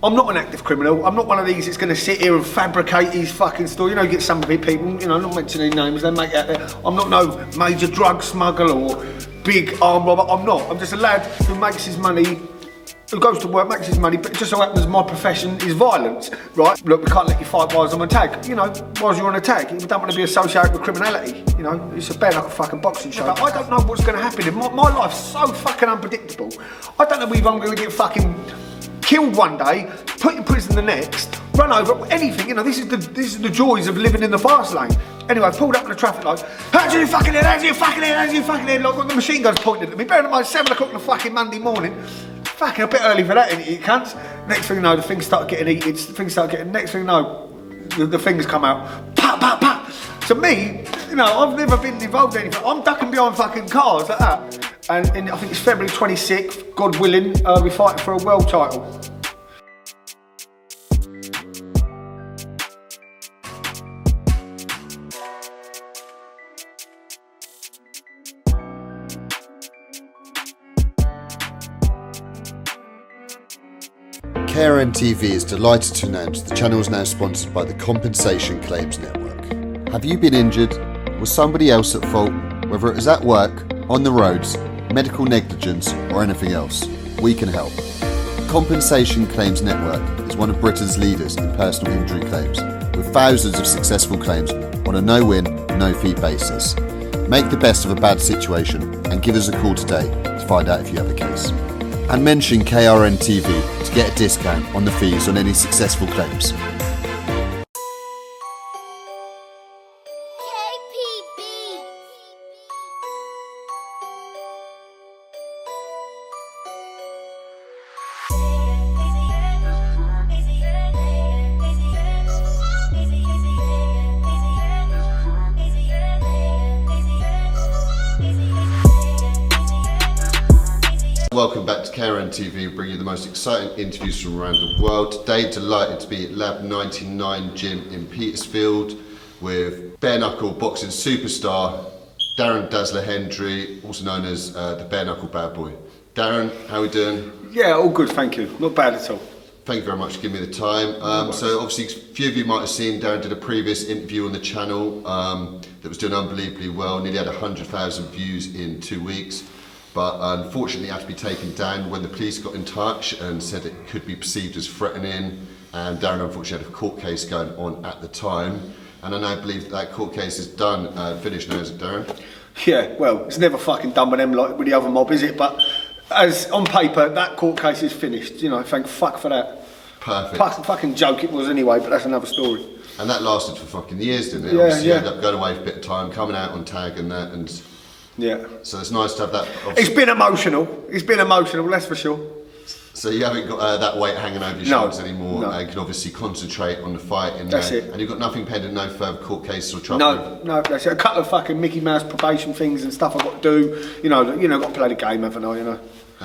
I'm not an active criminal. I'm not one of these that's going to sit here and fabricate his fucking story. You know, you get some people, you know, I'm not mentioning names, they make out there. I'm not no major drug smuggler or big armed robber. I'm not. I'm just a lad who makes his money, who goes to work, makes his money, but it just so happens my profession is violence, right? Look, we can't let you fight whilst I'm on tag. You know, whilst you're on a tag, you don't want to be associated with criminality. You know, it's a bare-knuckle fucking boxing show. But I don't know what's going to happen. My life's so fucking unpredictable. I don't know if I'm going to get fucking killed one day, put in prison the next, run over, anything. You know, this is the joys of living in the fast lane. Anyway, I pulled up in the traffic lights. Hands in your fucking head, hands in your fucking head, hands in your fucking head. Like, got the machine guns pointed at me. Bearing in mind, 7 o'clock on a fucking Monday morning. Fucking a bit early for that, you cunts. Next thing you know, the things start getting heated. Next thing you know, the things come out. Pop, pop, pop. To me, you know, I've never been involved in anything. I'm ducking behind fucking cars like that. And I think it's February 26th, God willing, we're fighting for a world title. KRN TV is delighted to announce the channel is now sponsored by the Compensation Claims Network. Have you been injured? Was somebody else at fault? Whether it was at work, on the roads, medical negligence or anything else, we can help. Compensation Claims Network is one of Britain's leaders in personal injury claims, with thousands of successful claims on a no-win, no-fee basis. Make the best of a bad situation and give us a call today to find out if you have a case. And mention KRN TV to get a discount on the fees on any successful claims. Welcome back to KRN TV, bringing you the most exciting interviews from around the world. Today, delighted to be at Lab 99 Gym in Petersfield with Bareknuckle boxing superstar Darren Dazzler Hendry, also known as the Bareknuckle bad boy. Darren, how are we doing? Yeah, all good, thank you. Not bad at all. Thank you very much for giving me the time. So obviously a few of you might have seen Darren did a previous interview on the channel that was doing unbelievably well, nearly had 100,000 views in 2 weeks. But unfortunately had to be taken down when the police got in touch and said it could be perceived as threatening, and Darren unfortunately had a court case going on at the time, and I now believe that court case is done, finished now, is it, Darren? Yeah, well, it's never fucking done with them like with the other mob, is it? But as on paper, that court case is finished, you know, thank fuck for that. Perfect. Fucking joke it was anyway, but that's another story. And that lasted for fucking years, didn't it? Yeah, obviously yeah. You ended up going away for a bit of time, coming out on tag and that, and yeah. So it's nice to have that. It's been emotional. It's been emotional, that's for sure. So you haven't got that weight hanging over your shoulders anymore, and you can obviously concentrate on the fight. And that's it. And you've got nothing pending, no further court cases or trouble. No, that's it. A couple of fucking Mickey Mouse probation things and stuff I've got to do. You know, got to play the game, haven't I? You know.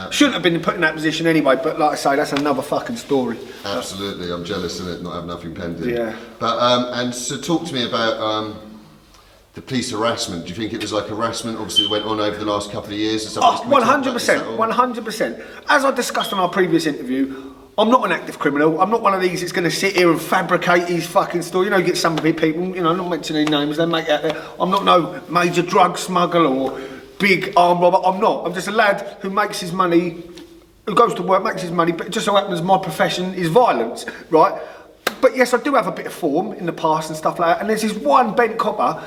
Shouldn't have been put in that position anyway, but like I say, that's another fucking story. Absolutely, I'm jealous of it, not having nothing pending. Yeah. But and so talk to me about the police harassment. Do you think it was like harassment? Obviously, it went on over the last couple of years. 100%, 100%. As I discussed in our previous interview, I'm not an active criminal. I'm not one of these that's going to sit here and fabricate his fucking story. You know, you get some people, you know, I'm not mentioning names, they make out there. I'm not no major drug smuggler or big armed robber. I'm not. I'm just a lad who makes his money, who goes to work, makes his money, but it just so happens my profession is violence, right? But yes, I do have a bit of form in the past and stuff like that. And there's this one bent copper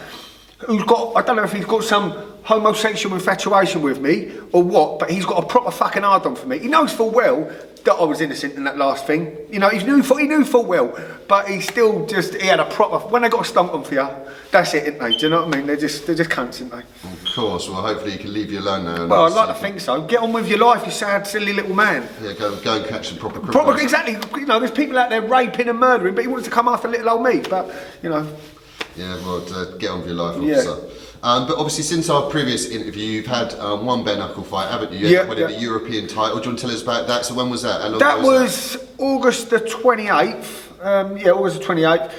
who's got, I don't know if he's got some homosexual infatuation with me or what, but he's got a proper fucking hard-on for me. He knows full well that I was innocent in that last thing. You know, he knew full well, but he still just, he had a proper, when they got a stump on for you, that's it, isn't they? Do you know what I mean? They're just cunts, aren't they? Of course, well hopefully he can leave you alone now. Well, I'd like to think so. Get on with your life, you sad, silly little man. Yeah, go and catch some proper criminals. Exactly, you know, there's people out there raping and murdering, but he wants to come after little old me, but, you know. Yeah, well, get on with your life, officer. Yeah. But obviously, since our previous interview, you've had one bare-knuckle fight, haven't you? You winning the European title. Do you want to tell us about that? So when was that? How long that was August the 28th. August the 28th.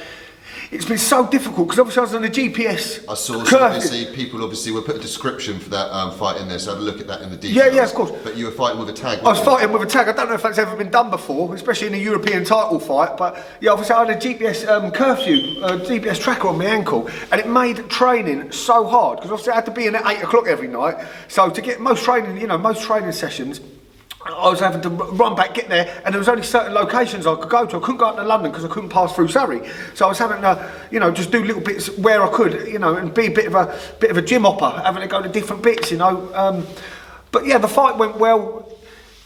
it's been so difficult because obviously I was on a GPS I saw curfew. obviously people will put a description for that fight in there, so have a look at that in the details. Yeah, of course. But you were fighting with a tag. I was fighting with a tag. I don't know if that's ever been done before, especially in a European title fight. But yeah, obviously I had a GPS curfew, GPS tracker on my ankle, and it made training so hard because obviously I had to be in at 8 o'clock every night. So to get most training sessions, I was having to run back, get there, and there was only certain locations I could go to. I couldn't go up to London because I couldn't pass through Surrey. So I was having to, just do little bits where I could, and be a bit of a gym hopper, having to go to different bits, But yeah, the fight went well.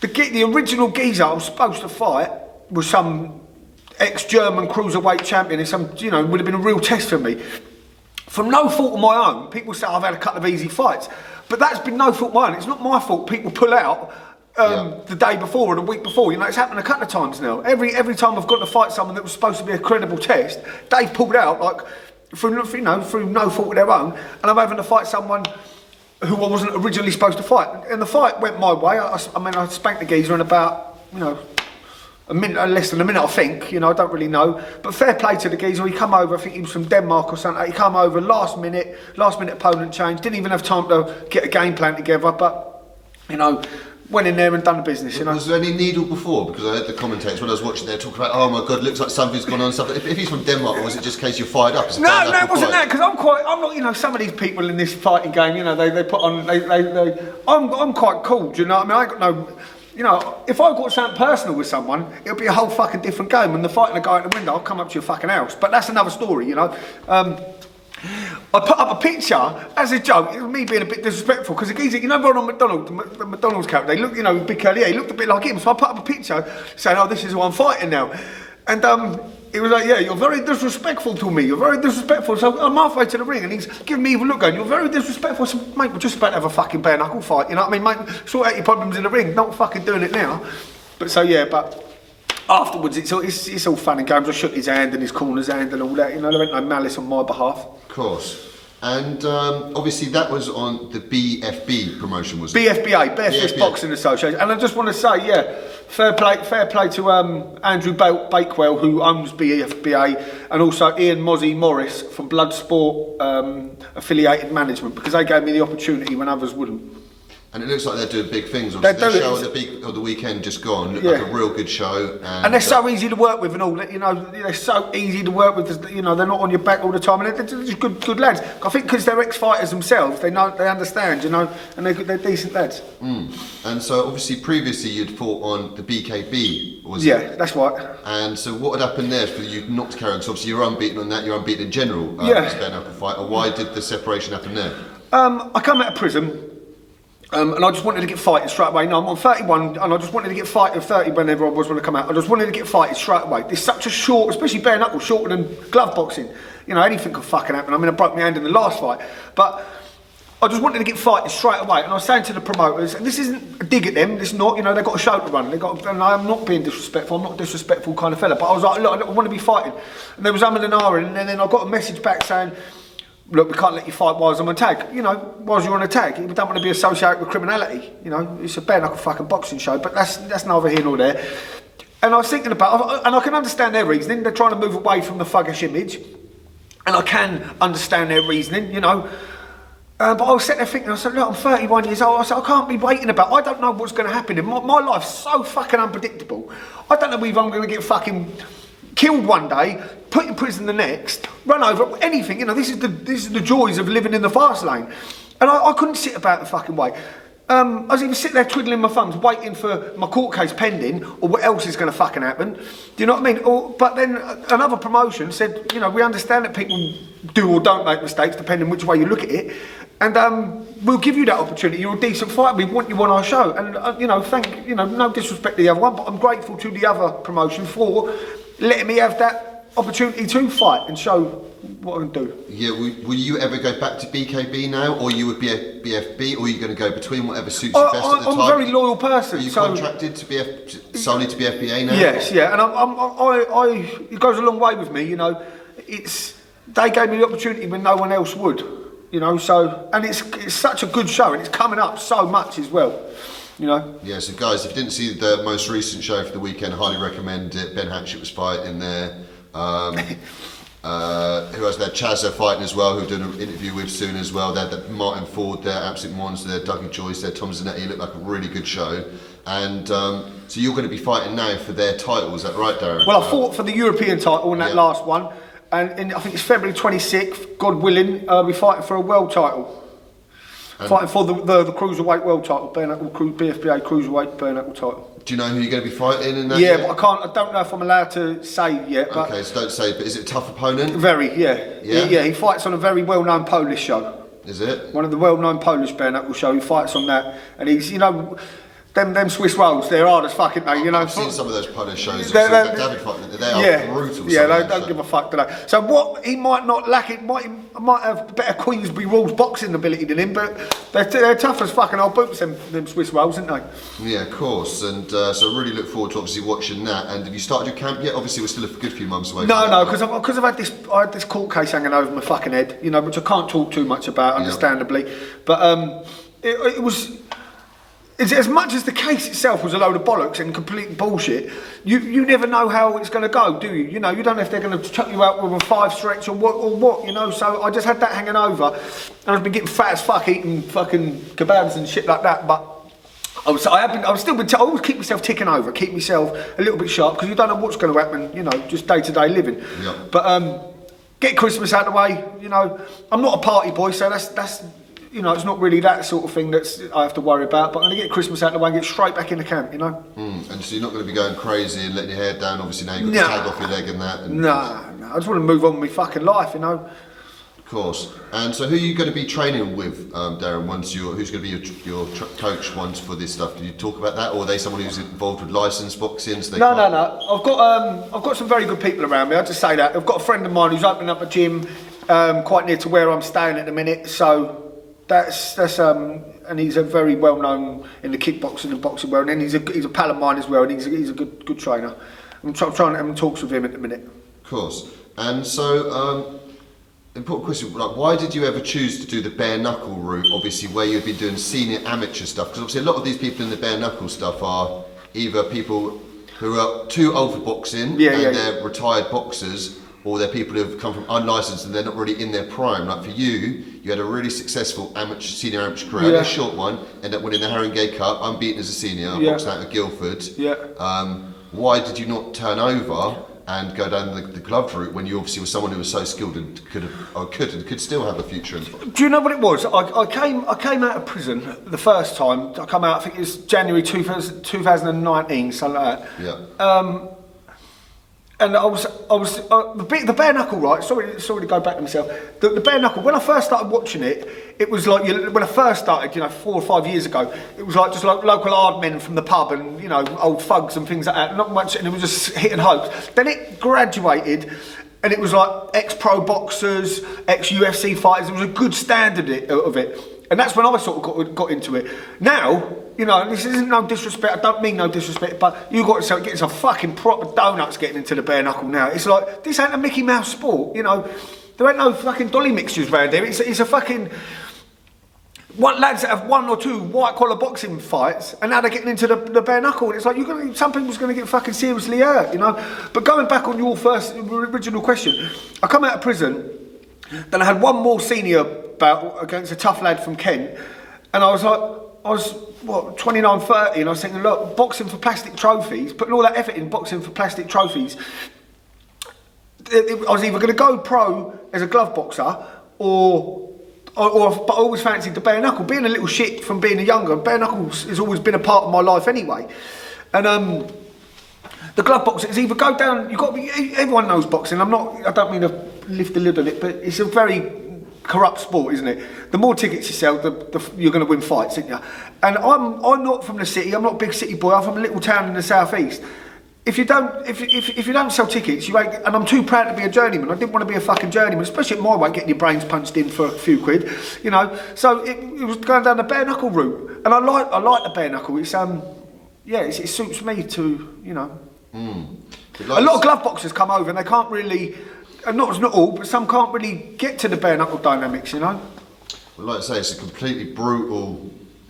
The original geezer I was supposed to fight was some ex-German cruiserweight champion. It's would have been a real test for me. From no fault of my own, people say I've had a couple of easy fights, but that's been no fault of mine. It's not my fault. People pull out. The day before or the week before, it's happened a couple of times now. Every time I've got to fight someone that was supposed to be a credible test, they've pulled out like through no fault of their own, and I'm having to fight someone who I wasn't originally supposed to fight. And the fight went my way. I spanked the geezer in about a minute, less than a minute, I think. I don't really know, but fair play to the geezer. He come over. I think he was from Denmark or something. He come over last minute opponent change. Didn't even have time to get a game plan together, but went in there and done the business, Was there any needle before? Because I heard the commentators when I was watching there talking about, oh my God, looks like something's gone on and stuff. If he's from Denmark, or was it just in case you're fired up? No, it wasn't that, because I'm not, some of these people in this fighting game, they put on, I'm quite cool, do you know what I mean? I ain't got no, if I got something personal with someone, it'll be a whole fucking different game. And the fighting a guy at the window, I'll come up to your fucking house. But that's another story, I put up a picture as a joke. It was me being a bit disrespectful because the geezer, Ronald McDonald, the McDonald's character, they looked, big curly hair, he looked a bit like him. So I put up a picture saying, "Oh, this is who I'm fighting now," and he was like, "Yeah, you're very disrespectful to me. You're very disrespectful." So I'm halfway to the ring and he's giving me a look going, "You're very disrespectful." I said, "Mate, we're just about to have a fucking bare knuckle fight. You know what I mean, mate? Sort out your problems in the ring. Not fucking doing it now." But so yeah, but. Afterwards, it's all fun and games. I shook his hand and his corner's hand and all that. There ain't no malice on my behalf. Of course. And obviously that was on the BFB promotion, was it? BFBA, Bare Fist Boxing Association. And I just want to say, fair play to Andrew Bakewell, who owns BFBA, and also Ian Mozzie Morris from Bloodsport Affiliated Management, because they gave me the opportunity when others wouldn't. And it looks like they're doing big things. Obviously, their show on the weekend just gone looked like a real good show. And they're so easy to work with and all that. They're so easy to work with. They're not on your back all the time. And they're just good lads. I think because they're ex-fighters themselves, they understand, and they're decent lads. And so obviously previously you'd fought on the BKB, was it? Yeah, that's right. And so what had happened there for you not to carry on? Because obviously you're unbeaten on that. You're unbeaten in general. As a bare-knuckle fighter. Why did the separation happen there? I come out of prison. And I just wanted to get fighting straight away. No, I'm on 31, and I just wanted to get fighting 30 whenever I was when I come out. I just wanted to get fighting straight away. There's such a short, especially bare knuckle, shorter than glove boxing. Anything could fucking happen. I mean, I broke my hand in the last fight, but I just wanted to get fighting straight away. And I was saying to the promoters, and this isn't a dig at them. This is not, they've got a show to run. And I'm not being disrespectful. I'm not a disrespectful kind of fella. But I was like, look, I want to be fighting. And there was and ahhing, and then I got a message back saying, look, we can't let you fight whilst I'm on tag. Whilst you're on a tag, we don't want to be associated with criminality. It's a bare knuckle fucking boxing show, but that's neither here nor there. And I was thinking about, and I can understand their reasoning. They're trying to move away from the thuggish image, and I can understand their reasoning, But I was sitting there thinking, I said, look, I'm 31 years old. I said, I can't be waiting about. I don't know what's going to happen. My life's so fucking unpredictable. I don't know if I'm going to get fucking killed one day, put in prison the next, run over, anything. This is the joys of living in the fast lane. And I couldn't sit about the fucking way. I was even sitting there twiddling my thumbs, waiting for my court case pending, or what else is going to fucking happen. Do you know what I mean? But then another promotion said, we understand that people do or don't make mistakes, depending which way you look at it. And we'll give you that opportunity. You're a decent fighter. We want you on our show. And no disrespect to the other one, but I'm grateful to the other promotion for letting me have that opportunity to fight and show what I can do. Yeah, will you ever go back to BKB now, or you would be a BFB, or are you going to go between whatever suits you best at the time? I'm a very loyal person. Are you contracted to solely to BFBA now? Yes, yeah, and it goes a long way with me. They gave me the opportunity when no one else would. So, and it's such a good show, and it's coming up so much as well. Yeah, so guys, if you didn't see the most recent show for the weekend, highly recommend it. Ben Hatchett was fighting there. Who else there? Chazza fighting as well, who we're doing an interview with soon as well. They had Martin Ford there, absolute monster there, Dougie Joyce there, Tom Zanetti. Looked like a really good show. And so you're going to be fighting now for their title, is that right, Darren? Well, I fought for the European title in that last one, and I think it's February 26th, God willing, we're fighting for a world title. Fighting for the Cruiserweight world title, BFBA Cruiserweight Bareknuckle title. Do you know who you're going to be fighting in that? Yeah, but I don't know if I'm allowed to say yet. But okay, so don't say, but is it a tough opponent? Very, yeah. Yeah, he fights on a very well-known Polish show. Is it? One of the well-known Polish bare-knuckle show. He fights on that, and he's, them Swiss rolls, they're hard as fuck, I've seen some of those Polish shows. David fighting, they are brutal. Yeah, they don't give a fuck, do they? So what he might not lack, he might have better Queensbury rules boxing ability than him, but they're tough as fucking old boots, them Swiss rolls, aren't they? Yeah, of course. And so I really look forward to obviously watching that. And have you started your camp yet? Obviously, we're still a good few months away. No, because I've had this court case hanging over my fucking head, which I can't talk too much about, understandably. But it was. As much as the case itself was a load of bollocks and complete bullshit, you never know how it's going to go, do you? You don't know if they're going to chuck you out with a 5 stretch or what. So I just had that hanging over, and I've been getting fat as fuck eating fucking kebabs and shit like that. But I always keep myself ticking over, keep myself a little bit sharp, because you don't know what's going to happen. Just day-to-day living. Yeah. But get Christmas out of the way. I'm not a party boy, so that's. It's not really that sort of thing I have to worry about, but I'm going to get Christmas out of the way and get straight back in the camp, And so you're not going to be going crazy and letting your hair down, obviously now you've got the tag off your leg and that. No, I just want to move on with my fucking life, Of course. And so who are you going to be training with, Darren, who's going to be your coach for this stuff? Do you talk about that, or are they someone who's involved with licensed boxing? So no. I've got some very good people around me, I'll just say that. I've got a friend of mine who's opening up a gym quite near to where I'm staying at the minute, so... That's and he's a very well known in the kickboxing and boxing world, and he's a pal of mine as well, and he's a good trainer. I'm trying to have talks with him at the minute. Of course. And so, important question: why did you ever choose to do the bare knuckle route? Obviously, where you've been doing senior amateur stuff, because obviously a lot of these people in the bare knuckle stuff are either people who are too old for boxing they're retired boxers, or they're people who have come from unlicensed and they're not really in their prime. Like for you had a really successful senior amateur career, a short one, ended up winning the Haringey Cup, unbeaten as a senior, boxed out of Guildford. Why did you not turn over and go down the glove route when you obviously were someone who was so skilled and could still have a future? Do you know what it was? I came out of prison the first time. I come out, I think it was January 2019, something like that. Yeah. And I was the bare knuckle, right? Sorry to go back to myself. The bare knuckle. When I first started watching it, it was like when I first started, 4 or 5 years ago. It was like just like local hard men from the pub and old thugs and things like that. Not much, and it was just hitting hopes. Then it graduated, and it was like ex-pro boxers, ex-UFC fighters. There was a good standard of it. And that's when I sort of got into it. Now, this isn't no disrespect, I don't mean no disrespect, but you've got to start getting some fucking proper donuts getting into the bare knuckle now. It's like, this ain't a Mickey Mouse sport, There ain't no fucking dolly mixtures around here. It's a fucking... lads that have 1 or 2 white collar boxing fights, and now they're getting into the bare knuckle. And it's like, some people's going to get fucking seriously hurt, But going back on your original question, I come out of prison, then I had one more senior bout against a tough lad from Kent, and I was 29, 30, and I was thinking, look, boxing for plastic trophies, putting all that effort in boxing for plastic trophies, I was either going to go pro as a glove boxer, but I always fancied the bare knuckle. Being a little shit from being a younger, bare knuckles has always been a part of my life anyway. And the glove boxing is either go down. Everyone knows boxing. I don't mean to lift the lid on it, but it's a very corrupt sport, isn't it? The more tickets you sell, you're going to win fights, aren't you? And I'm not from the city. I'm not a big city boy. I'm from a little town in the southeast. If you don't sell tickets, you ain't. And I'm too proud to be a journeyman. I didn't want to be a fucking journeyman, especially at my weight, getting your brains punched in for a few quid, So it was going down the bare knuckle route, and I like the bare knuckle. It's it suits me to A lot of glove boxers come over and they can't really. And not all, but some can't really get to the bare knuckle dynamics, Well, like I say, it's a completely brutal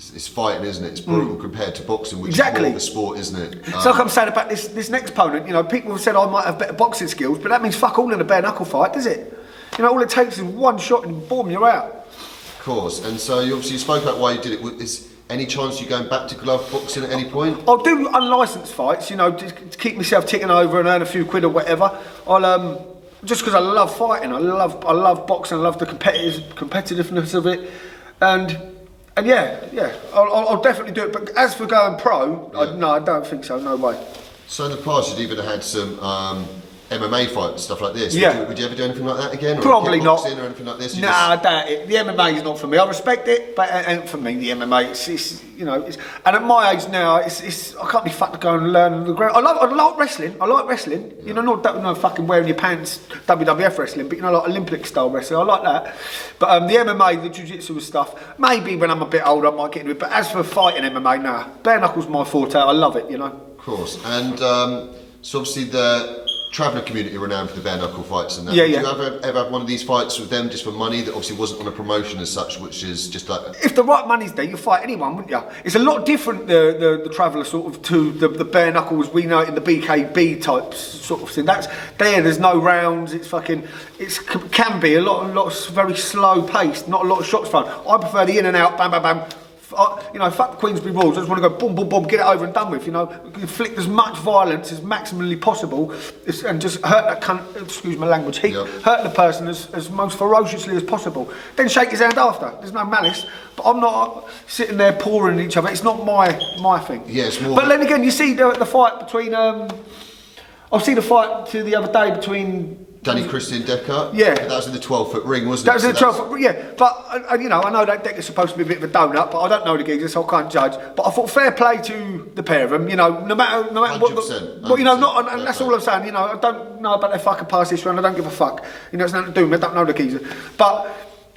it's fighting, isn't it? It's brutal compared to boxing, which Exactly. is more of a sport, isn't it? So like I'm saying about this next opponent, you know, people have said I might have better boxing skills, but that means fuck all in a bare knuckle fight, does it? You know, all it takes is one shot and boom, you're out. Of course. And so you obviously spoke about why you did it. Is any chance you going back to glove boxing at any point? I'll do unlicensed fights, you know, to keep myself ticking over and earn a few quid or whatever. I'll just because I love fighting, I love boxing, I love the competitiveness of it, and yeah, I'll definitely do it. But as for going pro, no, I don't think so. No way. So in the past, you'd even had some MMA fights and stuff like this. Yeah. Would you ever do anything like that again? Or Probably not. Or anything like this? Nah, I doubt it. The MMA is not for me. I respect it, but it ain't for me. The MMA, it's you know, and at my age now, it's I can't be fucked to go and learn the ground. I like wrestling. I like wrestling. Yeah. You know, not no fucking wearing your pants WWF wrestling, but you know, like Olympic style wrestling. I like that. But the MMA, the jiu-jitsu stuff, maybe when I'm a bit older, I might get into it. But as for fighting MMA, nah. Bare knuckles my forte. I love it. You know. Of course, and so obviously the traveller community are renowned for the bare knuckle fights and that. Yeah, Did yeah. you ever have one of these fights with them just for money that obviously wasn't on a promotion as such, which is just like... If the right money's there, you fight anyone, wouldn't you? It's a lot different, the traveller sort of, to the bare knuckles we know in the BKB types sort of thing. There's no rounds, can be a lot very slow paced, not a lot of shots thrown. I prefer the in and out, bam, bam, bam. You know, fuck the Queensbury rules. I just want to go boom, boom, boom, get it over and done with. You know, inflict as much violence as maximally possible, and just hurt that cunt. Excuse my language. Hurt the person as most ferociously as possible. Then shake his hand after. There's no malice. But I'm not sitting there pouring at each other. It's not my thing. Yeah, it's more. But then again, you see the fight between. I've seen the fight the other day between. Danny Christian Decker? Yeah. That was in the 12-foot ring, wasn't That it? was in the 12-foot ring, yeah. But, you know, I know that Decker's supposed to be a bit of a donut, but I don't know the geezer, so I can't judge. But I thought fair play to the pair of them, you know, no matter 100%, what, you know, and that's all I'm saying, you know, I don't know about their fucking past history and I don't give a fuck. You know, it's nothing to do with me, I don't know the geezer. But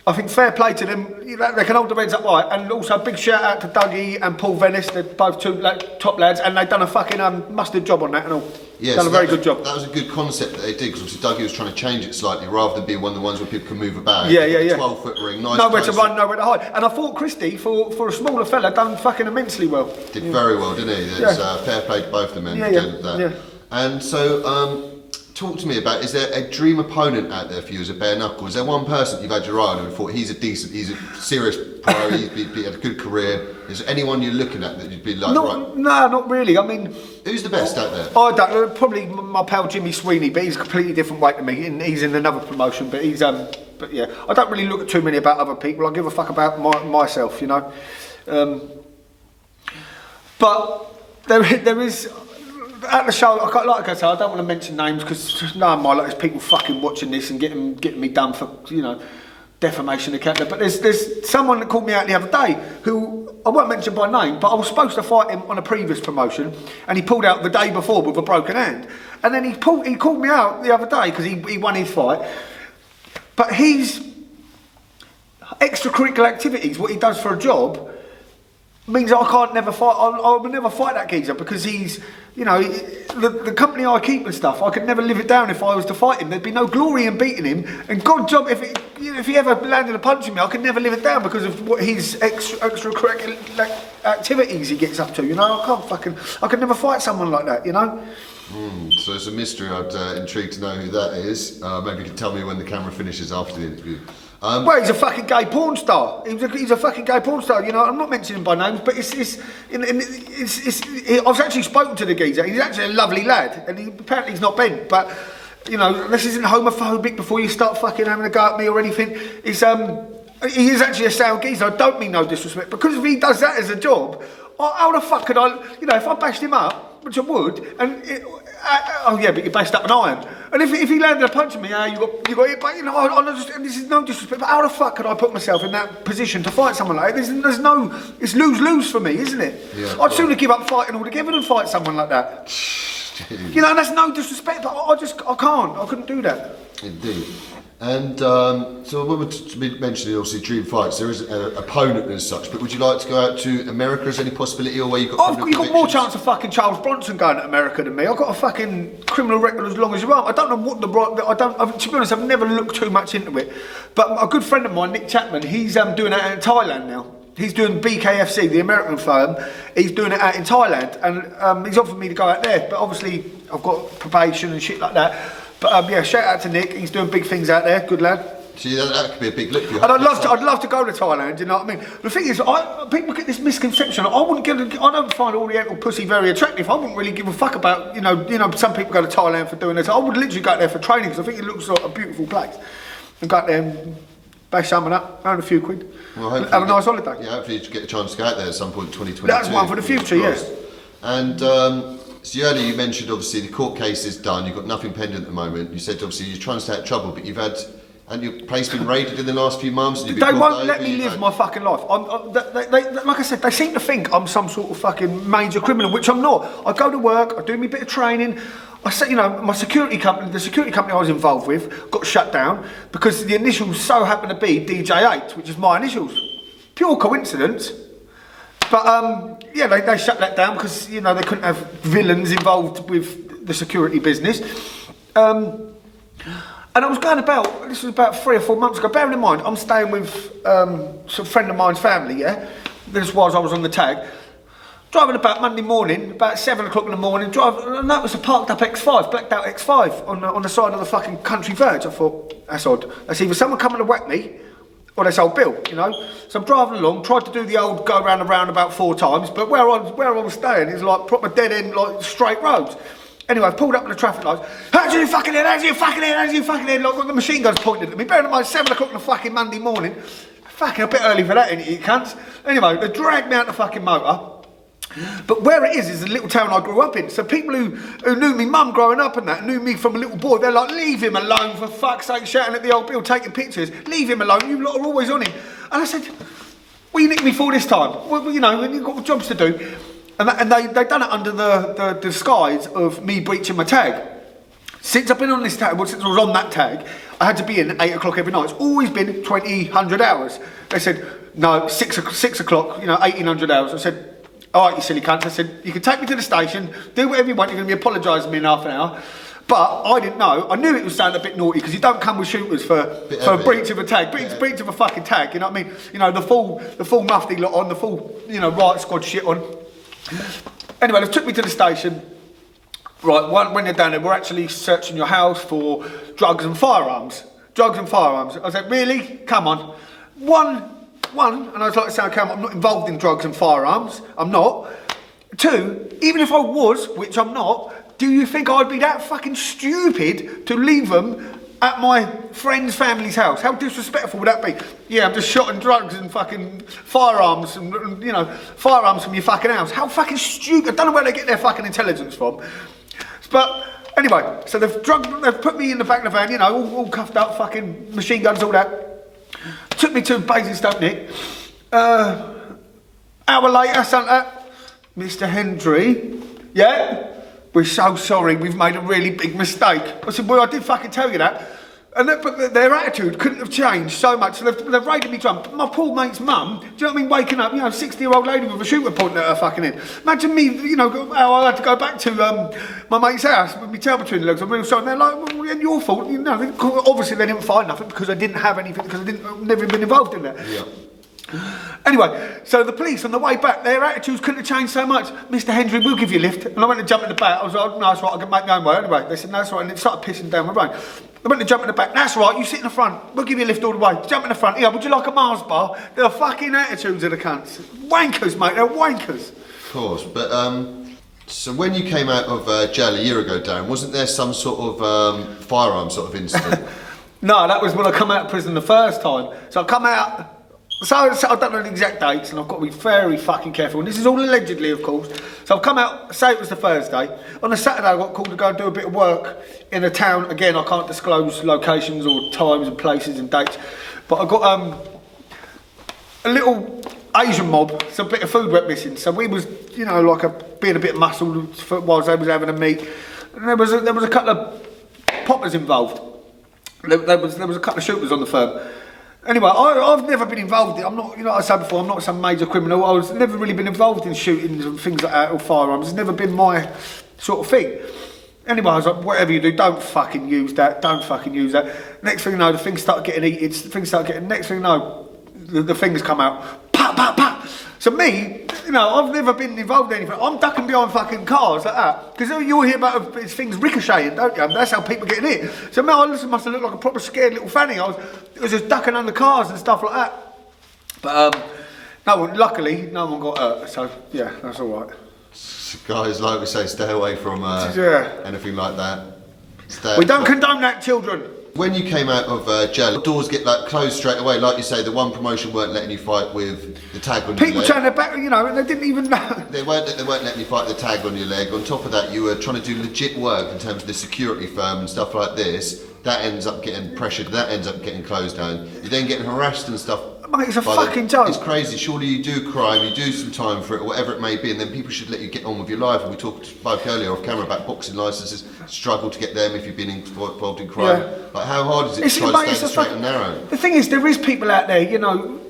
I think fair play to them, you know, they can hold the Reds up right. And also big shout out to Dougie and Paul Venice, they're both two top lads, and they've done a fucking mustard job on that and all. Yeah, done a very good job. That was a good concept that they did, because obviously Dougie was trying to change it slightly rather than being one of the ones where people can move about. Yeah. 12-foot ring, nice. Nowhere to run, nowhere to hide. And I thought Christie, for a smaller fella, done fucking immensely well. Did very well, didn't he? There's fair play to both of them. Yeah. And so, talk to me about, is there a dream opponent out there for you as a bare knuckle? Is there one person you've had your eye on and thought he's a serious pro, he had a good career? Is there anyone you're looking at that you'd be like, right? No, not really. I mean... Who's the best out there? I don't know, probably my pal Jimmy Sweeney, but he's a completely different weight to me, and he's in another promotion, but he's, but yeah, I don't really look at too many about other people, I give a fuck about myself, you know. But there is... At the show, like I say, I don't want to mention names because no, there's people fucking watching this and getting me done for, you know, defamation of character. But there's someone that called me out the other day who I won't mention by name, but I was supposed to fight him on a previous promotion, and he pulled out the day before with a broken hand, and then he called me out the other day because he won his fight. But his extracurricular activities, what he does for a job, means I can't never fight. I would never fight that geezer because he's, you know, the company I keep and stuff. I could never live it down if I was to fight him. There'd be no glory in beating him. And God job if he ever landed a punch in me, I could never live it down because of what his extracurricular activities he gets up to. You know, I could never fight someone like that. You know. So it's a mystery. I'd intrigued to know who that is. Maybe you can tell me when the camera finishes after the interview. Well, he's a fucking gay porn star. He's a fucking gay porn star. You know, I'm not mentioning him by names, but I've actually spoken to the geezer. He's actually a lovely lad, and apparently he's not bent. But you know, this isn't homophobic. Before you start fucking having a go at me or anything, he is actually a sound geezer. I don't mean no disrespect, because if he does that as a job, how the fuck could I? You know, if I bashed him up, which I would, and oh yeah, but you bashed up an iron. And if he landed a punch at me, you got it. But you know, and this is no disrespect, but how the fuck could I put myself in that position to fight someone like that? It's lose-lose for me, isn't it? Yeah, I'd sooner give up fighting altogether than fight someone like that. You know, and that's no disrespect, but I couldn't do that. Indeed. And so when we're mentioning obviously dream fights, there is an opponent as such, but would you like to go out to America? Is there any possibility, or where you've got more chance of fucking Charles Bronson going to America than me? I've got a fucking criminal record as long as your arm. I don't know what to be honest, I've never looked too much into it. But a good friend of mine, Nick Chapman, he's doing that in Thailand now. He's doing BKFC, the American firm. He's doing it out in Thailand, and he's offered me to go out there. But obviously, I've got probation and shit like that. But yeah, shout out to Nick. He's doing big things out there. Good lad. See, that could be a big look for you. And I'd love to go to Thailand. You know what I mean? The thing is, people get this misconception. I don't find Oriental pussy very attractive. I wouldn't really give a fuck about. You know, some people go to Thailand for doing this. I would literally go out there for training because I think it looks like a beautiful place. And go out there and bash someone up, earn a few quid, well, have a nice holiday. Yeah, hopefully you get a chance to go out there at some point in 2022. That's one for the future, yes. And so earlier you mentioned obviously the court case is done, you've got nothing pending at the moment. You said obviously you're trying to stay out of trouble, but you've had, and your place been raided in the last few months? And they won't let me live my fucking life. They, like I said, they seem to think I'm some sort of fucking major criminal, which I'm not. I go to work, I do me bit of training. I say, you know, my security company, the security company I was involved with, got shut down because the initials so happen to be DJ8, which is my initials. Pure coincidence. But yeah, they shut that down because, you know, they couldn't have villains involved with the security business. And I was going about, this was about 3 or 4 months ago, bearing in mind, I'm staying with some friend of mine's family, yeah? This was, I was on the tag. Driving about Monday morning, about 7 o'clock in the morning, and that was a parked up X5, blacked out X5 on the side of the fucking country verge. I thought, that's odd. That's either someone coming to whack me, or that's old Bill, you know? So I'm driving along, tried to do the old go round and round about 4 times, but where I was staying is like proper dead end, like straight roads. Anyway, I pulled up to the traffic lights. How's you fucking in? How's you fucking in? How's you fucking in? Like the machine guns pointed at me. Bearing in mind, 7 o'clock on a fucking Monday morning. Fucking a bit early for that, ain't it, you cunts? Anyway, they dragged me out the fucking motor. But where it is a little town I grew up in. So people who knew me mum growing up and that, knew me from a little boy, they're like, leave him alone, for fuck's sake, shouting at the old Bill, taking pictures. Leave him alone, you lot are always on him. And I said, what you nicked me for this time? Well, you know, you've got jobs to do. And they done it under the disguise of me breaching my tag. Since I've been on this tag, well, since I was on that tag, I had to be in 8 o'clock every night. It's always been 100 hours. They said, no, 6 o'clock, you know, 1800 hours. I said, all right, you silly cunts. I said, you can take me to the station, do whatever you want, you're going to be apologising to me in half an hour. But I didn't know. I knew it was sounding a bit naughty because you don't come with shooters for a breach of a tag, breach of a fucking tag, you know what I mean? You know, the full mufti lot on, the full, you know, riot squad shit on. Anyway, they took me to the station. Right, when you're down there, we're actually searching your house for drugs and firearms. Drugs and firearms. I said, really? Come on. One, and I was like to say, okay, I'm not involved in drugs and firearms. I'm not. 2, even if I was, which I'm not, do you think I'd be that fucking stupid to leave them at my friend's family's house? How disrespectful would that be? Yeah, I'm just shotting drugs and fucking firearms and you know, firearms from your fucking house. How fucking stupid. I don't know where they get their fucking intelligence from. But anyway, so they've put me in the back of the van, you know, all cuffed up, fucking machine guns, all that. Took me to Basingstoke, Nick. Hour later, something, Mr. Hendry, yeah? We're so sorry, we've made a really big mistake. I said, well, I did fucking tell you that. But their attitude couldn't have changed so much. So they've raided me drunk. My poor mate's mum, do you know what I mean, waking up, you know, 60-year-old lady with a shooter pointing at her fucking head. Imagine me, you know, how I had to go back to my mate's house with my tail between the legs. I'm really sorry. And they're like, well, it's your fault. You know, obviously they didn't find nothing because I didn't have anything, because I've never been involved in that. Yeah. Anyway, so the police on the way back, their attitudes couldn't have changed so much. Mr. Hendry, we'll give you a lift. And I went to jump in the back. I was like, no, that's right, I can make my own way. Anyway, they said, no, that's right. And it started pissing down my rain. I went to jump in the back. That's right, you sit in the front. We'll give you a lift all the way. Jump in the front. Yeah, would you like a Mars bar? They're fucking attitudes of the cunts. Wankers, mate. They're wankers. Of course, but so when you came out of jail a year ago, Darren, wasn't there some sort of firearm sort of incident? No, that was when I come out of prison the first time. So I come out. So I don't know the exact dates, and I've got to be very fucking careful. And this is all allegedly, of course. So I've come out, say it was the Thursday. On the Saturday, I got called to go and do a bit of work in a town. Again, I can't disclose locations or times and places and dates. But I got a little Asian mob, so a bit of food went missing. So we was, you know, like being a bit muscled whilst they was having a meet. And there was a couple of poppers involved. There was a couple of shooters on the firm. Anyway, I've never been involved in, I'm not, you know, like I said before, I'm not some major criminal. I was never really been involved in shootings and things like that, or firearms. It's never been my sort of thing. Anyway, I was like, whatever you do, don't fucking use that, don't fucking use that. Next thing you know, the things start getting heated, next thing you know, the things come out, pop, pop, pop. So me, you know, I've never been involved in anything. I'm ducking behind fucking cars like that. Because you'll hear about things ricocheting, don't you? That's how people get hit. So me, I must have looked like a proper scared little fanny. I was just ducking under cars and stuff like that. But no, luckily, no one got hurt. So yeah, that's all right. Guys, like we say, stay away from anything like that. We don't condone that, children. When you came out of jail, doors get like closed straight away. Like you say, the one promotion weren't letting you fight with the tag on your leg. People turned their back, you know, and they didn't even know. They weren't letting you fight the tag on your leg. On top of that, you were trying to do legit work in terms of the security firm and stuff like this. That ends up getting pressured. That ends up getting closed down. You're then getting harassed and stuff. Mate, it's a fucking joke. It's crazy. Surely you do crime, you do some time for it, or whatever it may be, and then people should let you get on with your life. And we spoke earlier off camera about boxing licences. Struggle to get them if you've been involved in crime. Yeah. Like, how hard is it to try to stay straight and narrow? The thing is, there is people out there, you know,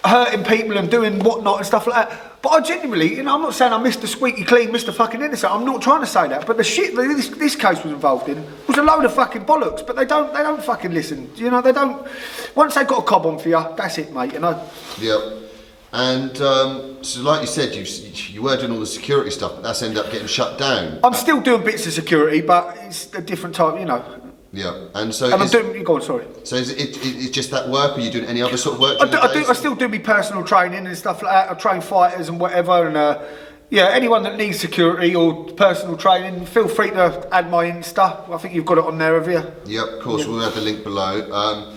hurting people and doing whatnot and stuff like that. But I genuinely, you know, I'm not saying I'm Mr. Squeaky Clean, Mr. fucking innocent. I'm not trying to say that. But the shit that this case was involved in was a load of fucking bollocks. But they don't fucking listen. You know, they don't. Once they've got a cob on for you, that's it, mate. You know. Yep. And so, like you said, you were doing all the security stuff, but that's ended up getting shut down. I'm still doing bits of security, but it's a different type, you know. Yeah, and so I'm doing. Go on, sorry. So is it just that work, or are you doing any other sort of work? I still do my personal training and stuff like that. I train fighters and whatever, and yeah, anyone that needs security or personal training, feel free to add my Insta. I think you've got it on there, have you? Yep, of course. Yeah. We'll have the link below.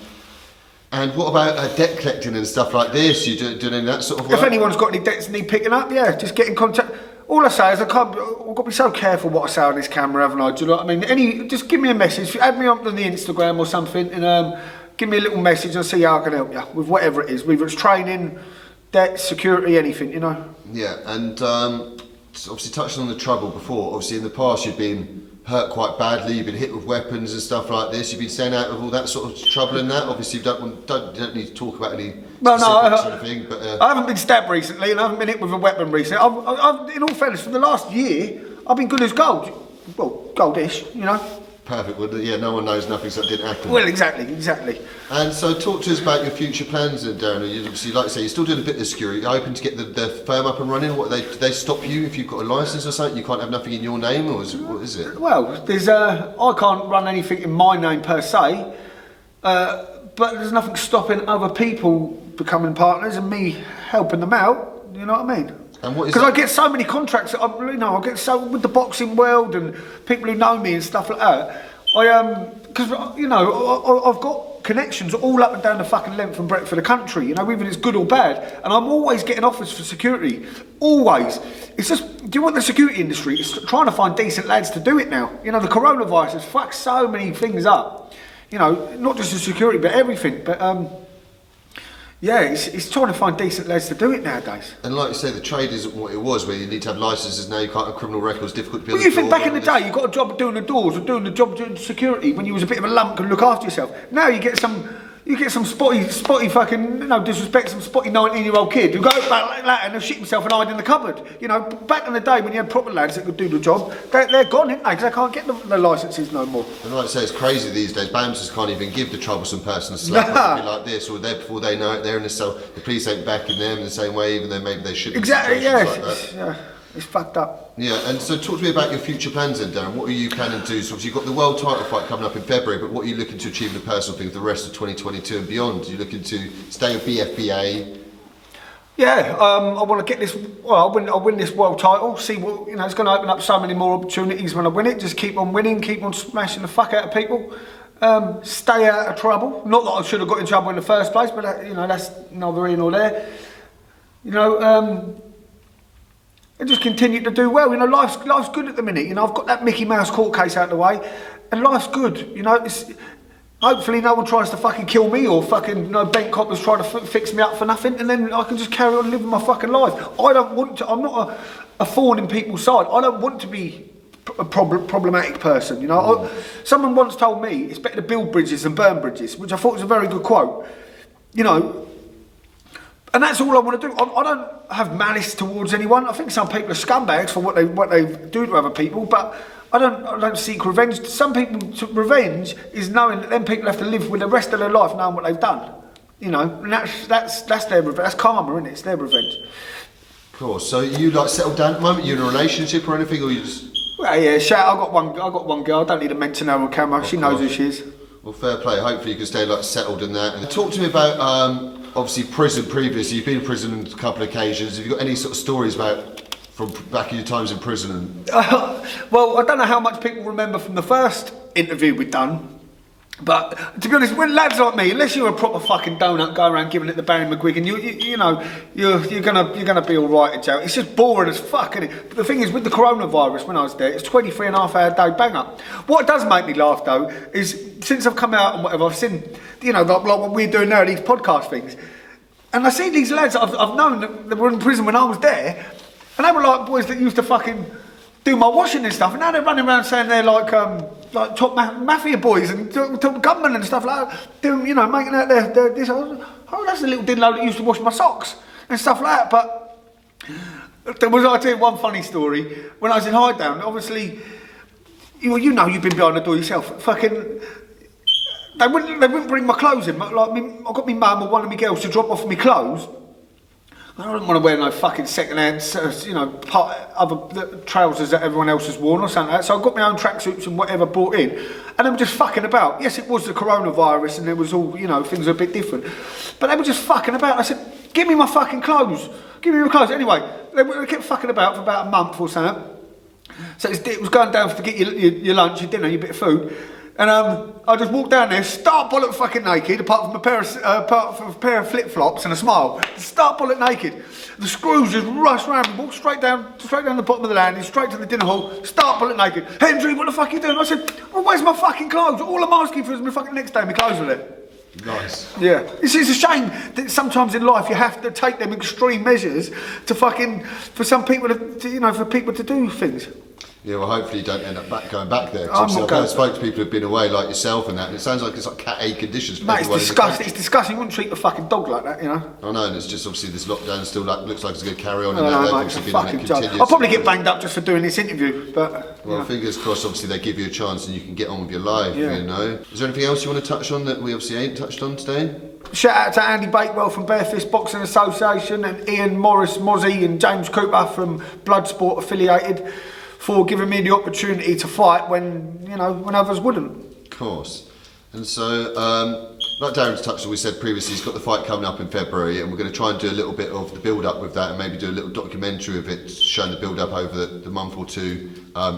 And what about debt collecting and stuff like this? You doing any of that sort of work? If anyone's got any debts need picking up, yeah, just get in contact. All I say is I've got to be so careful what I say on this camera, haven't I? Do you know what I mean? Just give me a message, add me up on the Instagram or something, and give me a little message and see how I can help you with whatever it is, whether it's training, debt, security, anything, you know. Yeah, and obviously touching on the trouble before, obviously in the past you've been hurt quite badly, you've been hit with weapons and stuff like this, you've been staying out of all that sort of trouble in that. Obviously you don't need to talk about any specifics or anything, but I haven't been stabbed recently and I haven't been hit with a weapon recently. I've in all fairness, for the last year I've been good as gold. Well, goldish, you know. Perfect. Well, yeah, no one knows nothing, so it didn't happen. Well, exactly. And so talk to us about your future plans then, Darren. You obviously, like I say, you're still doing a bit of security. You're hoping to get the firm up and running. What, do they stop you if you've got a licence or something? You can't have nothing in your name, or what is it? Well, I can't run anything in my name per se, but there's nothing stopping other people becoming partners and me helping them out, you know what I mean? Because I get so many contracts, I get so with the boxing world and people who know me and stuff like that. Because you know, I've got connections all up and down the fucking length and breadth of the country. You know, even if it's good or bad, and I'm always getting offers for security. Always. It's just, do you want the security industry? It's trying to find decent lads to do it now. You know, the coronavirus has fucked so many things up. You know, not just the security, but everything. But yeah, it's trying to find decent lads to do it nowadays. And like you say, the trade isn't what it was, where you need to have licences now, you can't have criminal records, difficult to be able to do. Well, you think back in the day, you got a job doing the doors or doing the job doing security when you was a bit of a lump and look after yourself. Now you get some spotty fucking, disrespect, some spotty 19-year-old kid who goes back like that and they'll shit himself and hide in the cupboard. You know, back in the day when you had proper lads that could do the job, they're gone, aren't they? Because they can't get the licences no more. And like I say, it's crazy these days. Bouncers can't even give the troublesome person a slap like this, or before they know it, they're in the cell. The police ain't backing them in the same way, even though maybe they should. Exactly, yeah. Like it's fucked up. Yeah, and so talk to me about your future plans then, Darren. What are you planning to do? So obviously you've got the world title fight coming up in February, but what are you looking to achieve in the personal thing for the rest of 2022 and beyond? Are you looking to stay with BFBA? Yeah, I want to get this, well, I'll win this world title, see what, it's going to open up so many more opportunities when I win it. Just keep on winning, keep on smashing the fuck out of people. Stay out of trouble. Not that I should have got in trouble in the first place, but that's neither here nor there. And just continue to do well. Life's good at the minute. I've got that Mickey Mouse court case out of the way, and life's good. Hopefully no one tries to fucking kill me or fucking bank coppers try to fix me up for nothing, and then I can just carry on living my fucking life. I don't want to. I'm not a thorn in people's side. I don't want to be a problematic person. Someone once told me it's better to build bridges than burn bridges, which I thought was a very good quote. And that's all I want to do. I don't have malice towards anyone. I think some people are scumbags for what they do to other people, but I don't seek revenge. Some people, revenge is knowing that them people have to live with the rest of their life knowing what they've done. You know, and that's their revenge. That's karma, isn't it? It's their revenge. Of course. So you like settled down at the moment? You in a relationship or anything, or you just? Well, yeah, I got one girl. I don't need to mention her on camera. She knows who she is. Well, fair play. Hopefully you can stay like settled in that. And talk to me about obviously prison previously. You've been in prison on a couple of occasions. Have you got any sort of stories about from back in your times in prison? Well, I don't know how much people remember from the first interview we'd done. But to be honest, when lads like me, unless you're a proper fucking donut going around giving it the Barry McGuigan, you know, you're gonna be all right in jail. It's just boring as fuck, isn't it? But the thing is, with the coronavirus, when I was there, it's 23.5 hour day bang up. What does make me laugh though is since I've come out and whatever, I've seen, you know, like what we're doing now, these podcast things, and I see these lads I've known that were in prison when I was there, and they were like boys that used to fucking do my washing and stuff, and now they're running around saying they're like top mafia boys and top gunmen and stuff like that, doing, you know, making out their this. Oh, that's the little dinlo that used to wash my socks and stuff like that. But there was, I'll tell you one funny story. When I was in Hidedown, obviously, you know, you've been behind the door yourself. Fucking, they wouldn't bring my clothes in. Like, I got my mum or one of my girls to drop off my clothes. I don't want to wear no fucking second-hand, you know, other trousers that everyone else has worn or something like that. So I got my own tracksuits and whatever brought in, and they were just fucking about. Yes, it was the coronavirus, and there was all, you know, things were a bit different, but they were just fucking about. I said, "Give me my fucking clothes. Give me my clothes." Anyway, they kept fucking about for about a month or something. So it was going down to get your lunch, your dinner, your bit of food. And I just walked down there, start bollock fucking naked, apart from a pair of flip-flops and a smile. Start bollock naked. The screws just rushed round, walked straight down the bottom of the landing, straight to the dinner hall, start bollock naked. "Hendry, what the fuck are you doing?" I said, "Well, where's my fucking clothes? All I'm asking for is my fucking next day, my clothes are there." Nice. Yeah. It's a shame that sometimes in life you have to take them extreme measures to fucking, for some people to, you know, for people to do things. Yeah, well, hopefully you don't end up going back there. I'm I've not going. spoke to people who've been away like yourself and that, and it sounds like it's like Cat A conditions for Mate, it's everyone in the disgusting. country. It's disgusting. You wouldn't treat a fucking dog like that, you know. I know, and it's just obviously this lockdown still looks like it's going to carry on. No, and they've mate, obviously it's been a on it fucking joke. continuously. I'll probably get banged up just for doing this interview, but well, know. fingers crossed. Obviously, they give you a chance and you can get on with your life. Yeah. You know. Is there anything else you want to touch on that we obviously ain't touched on today? Shout out to Andy Bakewell from Barefist Boxing Association and Ian Morris Mozzie and James Cooper from Bloodsport affiliated for giving me the opportunity to fight when, you know, when others wouldn't. Of course. And so, like Darren's touched on, we said previously, he's got the fight coming up in February, and we're going to try and do a little bit of the build-up with that, and maybe do a little documentary of it, showing the build-up over the month or two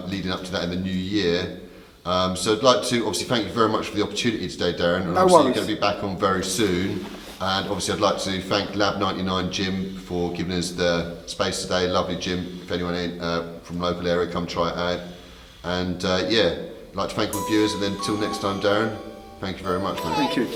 leading up to that in the new year. So I'd like to obviously thank you very much for the opportunity today, Darren. And No obviously worries. you're going to be back on very soon. And obviously I'd like to thank Lab 99 Gym for giving us the space today. Lovely gym. If anyone ain't from the local area, come try it out. And yeah, I'd like to thank all the viewers, and then until next time, Darren, thank you very much, mate. Thank you.